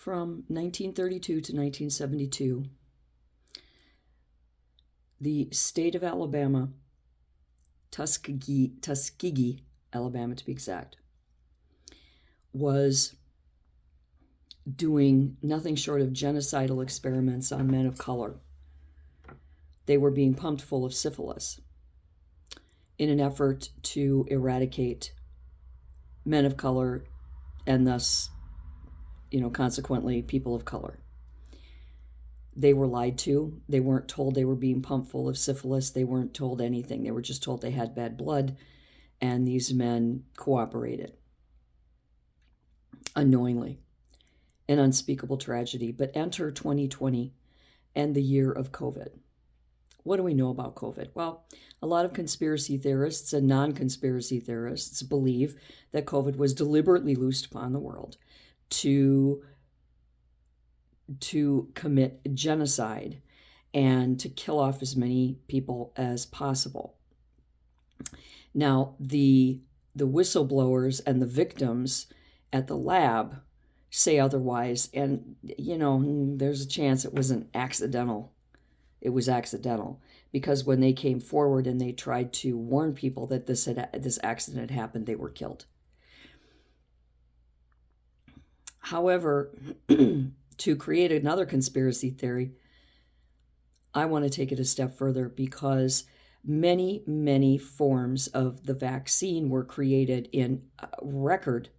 From 1932 to 1972, the state of Alabama, Tuskegee, Alabama to be exact, was doing nothing short of genocidal experiments on men of color. They were being pumped full of syphilis in an effort to eradicate men of color and thus, consequently, people of color. They were lied to. They weren't told they were being pumped full of syphilis. They weren't told anything. They were just told they had bad blood, and these men cooperated unknowingly. An unspeakable tragedy. But enter 2020 and the year of COVID. What do we know about COVID? Well, a lot of conspiracy theorists and non-conspiracy theorists believe that COVID was deliberately loosed upon the world to commit genocide and to kill off as many people as possible. Now, the whistleblowers and the victims at the lab say otherwise, and there's a chance it wasn't accidental. It was accidental because when they came forward and they tried to warn people that this accident had happened, they were killed. However, to create another conspiracy theory, I want to take it a step further because many, many forms of the vaccine were created in record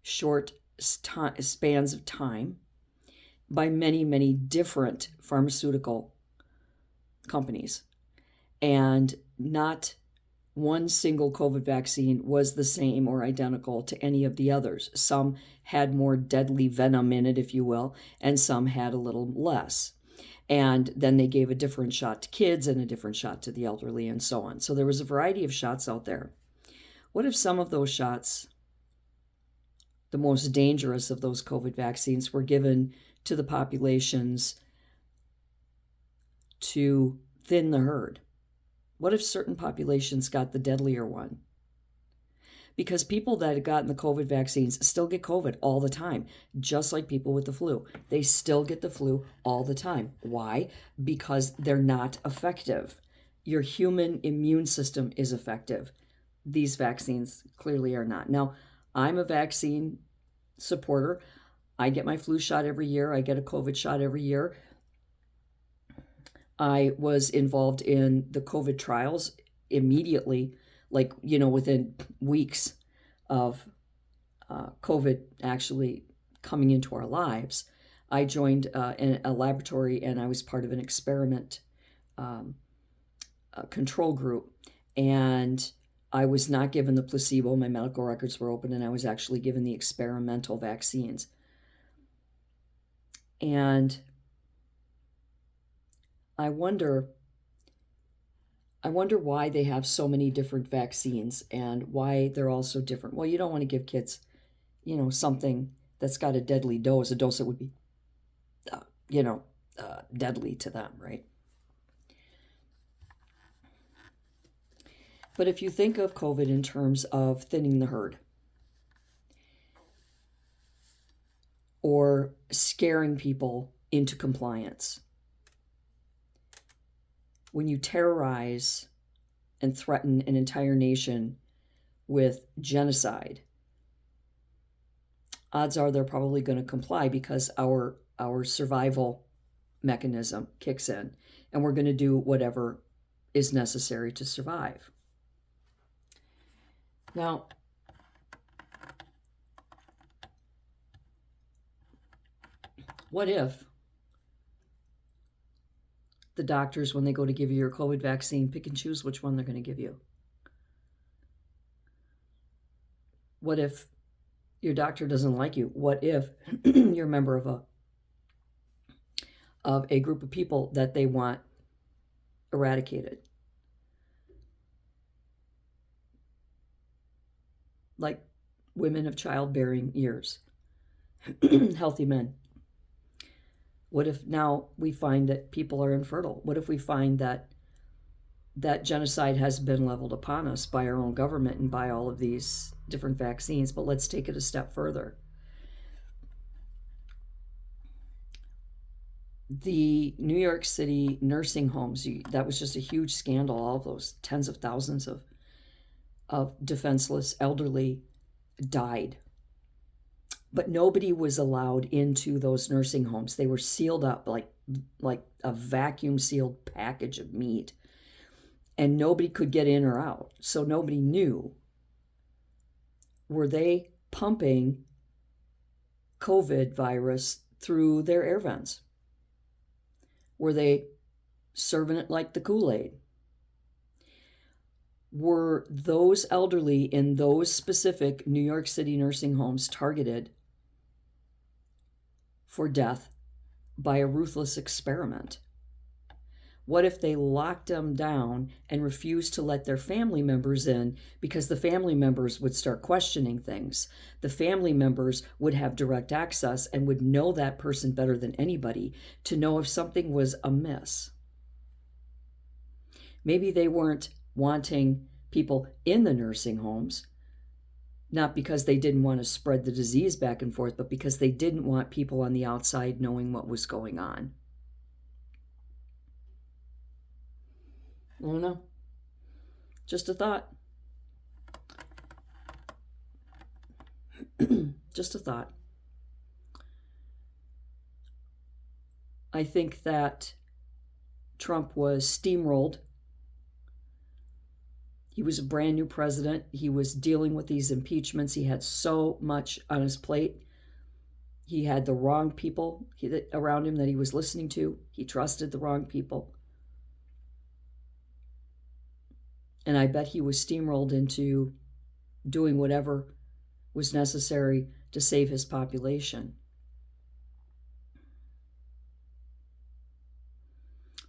short spans of time by many, many different pharmaceutical companies. And not one single COVID vaccine was the same or identical to any of the others. Some had more deadly venom in it, if you will, and some had a little less. And then they gave a different shot to kids and a different shot to the elderly and so on. So there was a variety of shots out there. What if some of those shots, the most dangerous of those COVID vaccines, were given to the populations to thin the herd? What if certain populations got the deadlier one? Because people that had gotten the COVID vaccines still get COVID all the time, just like people with the flu. They still get the flu all the time. Why? Because they're not effective. Your human immune system is effective. These vaccines clearly are not. Now, I'm a vaccine supporter. I get my flu shot every year. I get a COVID shot every year. I was involved in the COVID trials immediately, within weeks of COVID actually coming into our lives. I joined a laboratory and I was part of an experiment control group. And I was not given the placebo. My medical records were open and I was actually given the experimental vaccines. And I wonder why they have so many different vaccines and why they're all so different. Well, you don't want to give kids, something that's got a deadly dose, a dose that would be, deadly to them, right? But if you think of COVID in terms of thinning the herd or scaring people into compliance, when you terrorize and threaten an entire nation with genocide, odds are they're probably going to comply because our survival mechanism kicks in and we're going to do whatever is necessary to survive. Now, what if the doctors, when they go to give you your COVID vaccine, pick and choose which one they're going to give you? What if your doctor doesn't like you? What if you're a member of a group of people that they want eradicated? Like women of childbearing years, healthy men. What if now we find that people are infertile? What if we find that genocide has been leveled upon us by our own government and by all of these different vaccines? But let's take it a step further. the New York City nursing homes, that was just a huge scandal. All of those tens of thousands of defenseless elderly died. But nobody was allowed into those nursing homes. They were sealed up like a vacuum sealed package of meat. And nobody could get in or out. So nobody knew. Were they pumping COVID virus through their air vents? Were they serving it like the Kool-Aid? Were those elderly in those specific New York City nursing homes targeted for death by a ruthless experiment? What if they locked them down and refused to let their family members in because the family members would start questioning things? The family members would have direct access and would know that person better than anybody to know if something was amiss. Maybe they weren't wanting people in the nursing homes, not because they didn't want to spread the disease back and forth, but because they didn't want people on the outside knowing what was going on. I don't know. Just a thought. Just a thought. I think that Trump was steamrolled. He was a brand new president. He was dealing with these impeachments. He had so much on his plate. He had the wrong people around him that he was listening to. He trusted the wrong people. And I bet he was steamrolled into doing whatever was necessary to save his population.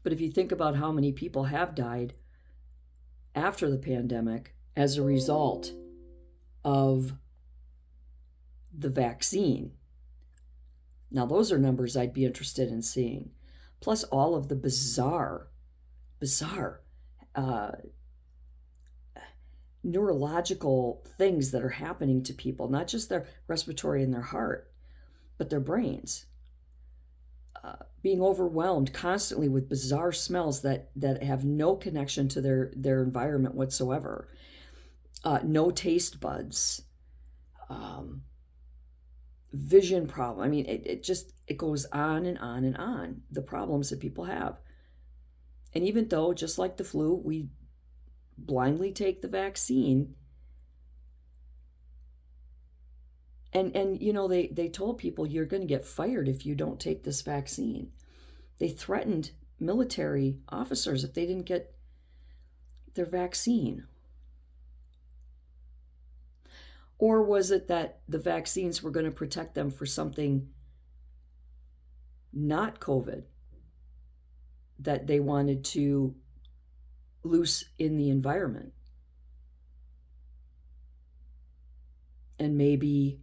But if you think about how many people have died after the pandemic as a result of the vaccine, now those are numbers I'd be interested in seeing. Plus all of the bizarre neurological things that are happening to people, not just their respiratory and their heart, but their brains. Being overwhelmed constantly with bizarre smells that have no connection to their environment whatsoever. No taste buds. Vision problem. I mean, it goes on and on and on, the problems that people have. And even though, just like the flu, we blindly take the vaccine, and you know, they told people, you're going to get fired if you don't take this vaccine. They threatened military officers if they didn't get their vaccine. Or was it that the vaccines were going to protect them for something not COVID that they wanted to loose in the environment? And maybe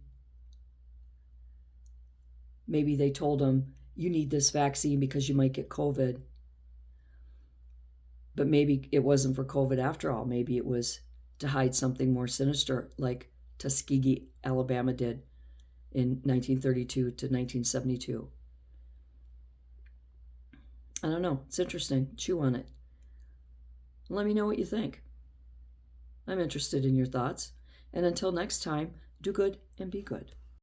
they told them, you need this vaccine because you might get COVID. But maybe it wasn't for COVID after all. Maybe it was to hide something more sinister, like Tuskegee, Alabama did in 1932 to 1972. I don't know. It's interesting. Chew on it. Let me know what you think. I'm interested in your thoughts. And until next time, do good and be good.